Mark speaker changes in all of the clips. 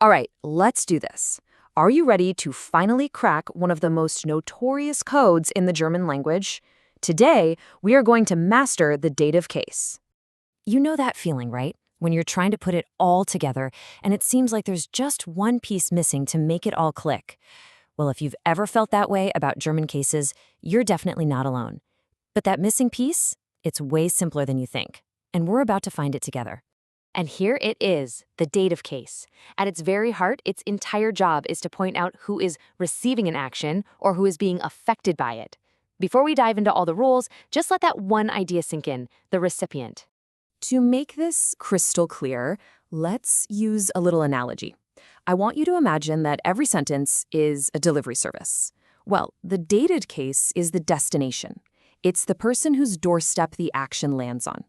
Speaker 1: All right, let's do this. Are you ready to finally crack one of the most notorious codes in the German language? Today, we are going to master the dative case. You know that feeling, right? When you're trying to put it all together and it seems like there's just one piece missing to make it all click. Well, if you've ever felt that way about German cases, you're definitely not alone. But that missing piece, it's way simpler than you think. And we're about to find it together.
Speaker 2: And here it is, the dative case. At its very heart, its entire job is to point out who is receiving an action or who is being affected by it. Before we dive into all the rules, just let that one idea sink in, the recipient.
Speaker 1: To make this crystal clear, let's use a little analogy. I want you to imagine that every sentence is a delivery service. Well, the dated case is the destination. It's the person whose doorstep the action lands on.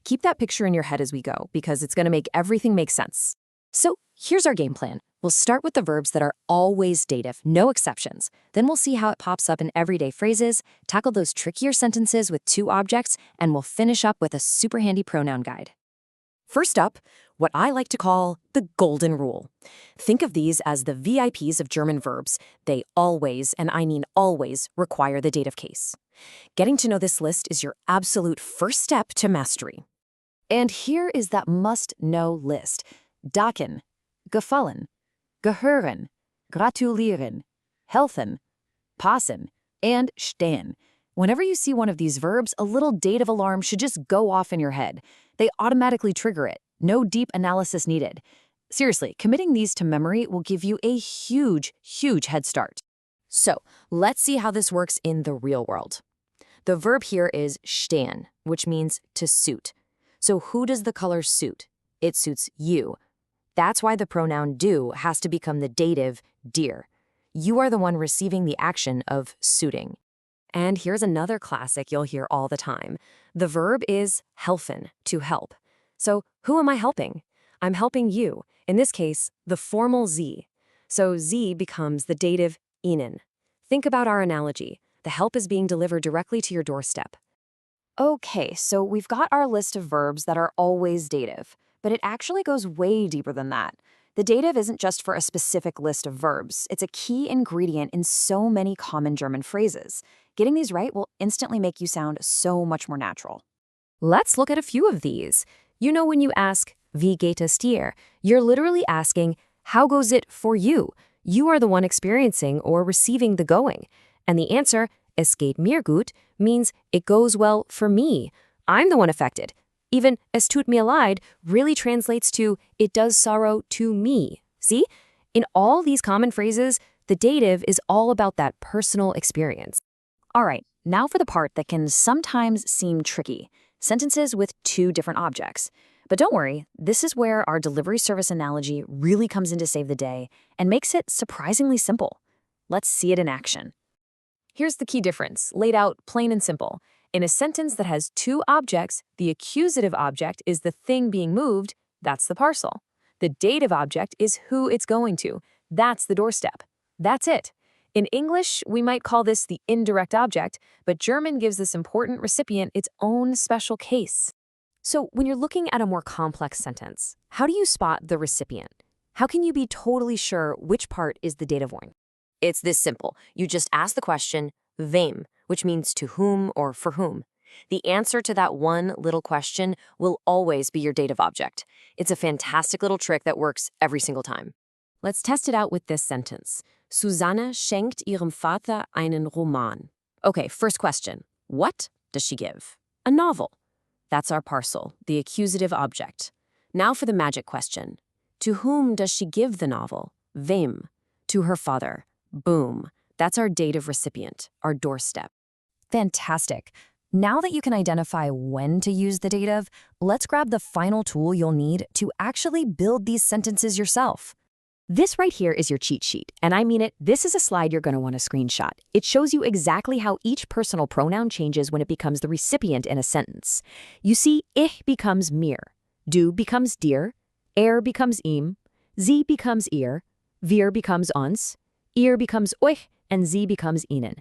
Speaker 1: Keep that picture in your head as we go, because it's going to make everything make sense.
Speaker 2: So here's our game plan. We'll start with the verbs that are always dative, no exceptions. Then we'll see how it pops up in everyday phrases, tackle those trickier sentences with two objects, and we'll finish up with a super handy pronoun guide.
Speaker 1: First up, what I like to call the golden rule. Think of these as the VIPs of German verbs. They always, and I mean always, require the dative case. Getting to know this list is your absolute first step to mastery. And here is that must-know list. Danken, gefallen, gehören, gratulieren, helfen, passen, and stehen. Whenever you see one of these verbs, a little dative alarm should just go off in your head. They automatically trigger it. No deep analysis needed. Seriously, committing these to memory will give you a huge, huge head start. So, let's see how this works in the real world. The verb here is stehen, which means to suit. So who does the color suit? It suits you. That's why the pronoun du has to become the dative dir. You are the one receiving the action of suiting. And here's another classic you'll hear all the time. The verb is helfen, to help. So who am I helping? I'm helping you. In this case, the formal Sie. So Sie becomes the dative Ihnen. Think about our analogy. The help is being delivered directly to your doorstep. Okay, so we've got our list of verbs that are always dative, but it actually goes way deeper than that. The dative isn't just for a specific list of verbs. It's a key ingredient in so many common German phrases. Getting these right will instantly make you sound so much more natural. Let's look at a few of these. You know, when you ask, wie geht es dir? You're literally asking, how goes it for you? You are the one experiencing or receiving the going. And the answer, es geht mir gut, means it goes well for me. I'm the one affected. Even es tut mir leid really translates to it does sorrow to me. See? In all these common phrases, the dative is all about that personal experience. All right, now for the part that can sometimes seem tricky. Sentences with two different objects. But don't worry, this is where our delivery service analogy really comes in to save the day and makes it surprisingly simple. Let's see it in action. Here's the key difference, laid out plain and simple. In a sentence that has two objects, the accusative object is the thing being moved, that's the parcel. The dative object is who it's going to, that's the doorstep. That's it. In English, we might call this the indirect object, but German gives this important recipient its own special case. So when you're looking at a more complex sentence, how do you spot the recipient? How can you be totally sure which part is the dative one? It's this simple. You just ask the question, wem, which means to whom or for whom. The answer to that one little question will always be your dative object. It's a fantastic little trick that works every single time. Let's test it out with this sentence. Susanne schenkt ihrem Vater einen Roman. Okay, first question. What does she give? A novel. That's our parcel, the accusative object. Now for the magic question. To whom does she give the novel? Wem. To her father. Boom. That's our dative recipient, our doorstep. Fantastic. Now that you can identify when to use the dative, let's grab the final tool you'll need to actually build these sentences yourself. This right here is your cheat sheet, and I mean it, this is a slide you're going to want to screenshot. It shows you exactly how each personal pronoun changes when it becomes the recipient in a sentence. You see, ich becomes mir, du becomes dir, becomes ihm, sie becomes ihr, wir becomes uns, ihr becomes euch, and sie becomes ihnen.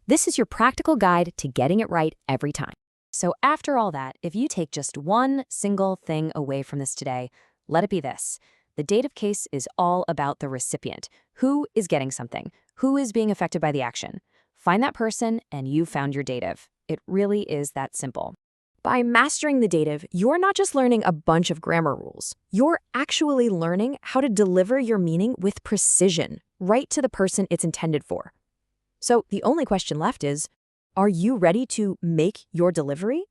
Speaker 1: This is your practical guide to getting it right every time. So after all that, if you take just one single thing away from this today, let it be this.
Speaker 2: The dative case is all about the recipient. Who is getting something? Who is being affected by the action? Find that person and you've found your dative. It really is that simple. By mastering the dative, you're not just learning a bunch of grammar rules. You're actually learning how to deliver your meaning with precision, right to the person it's intended for. So the only question left is, are you ready to make your delivery?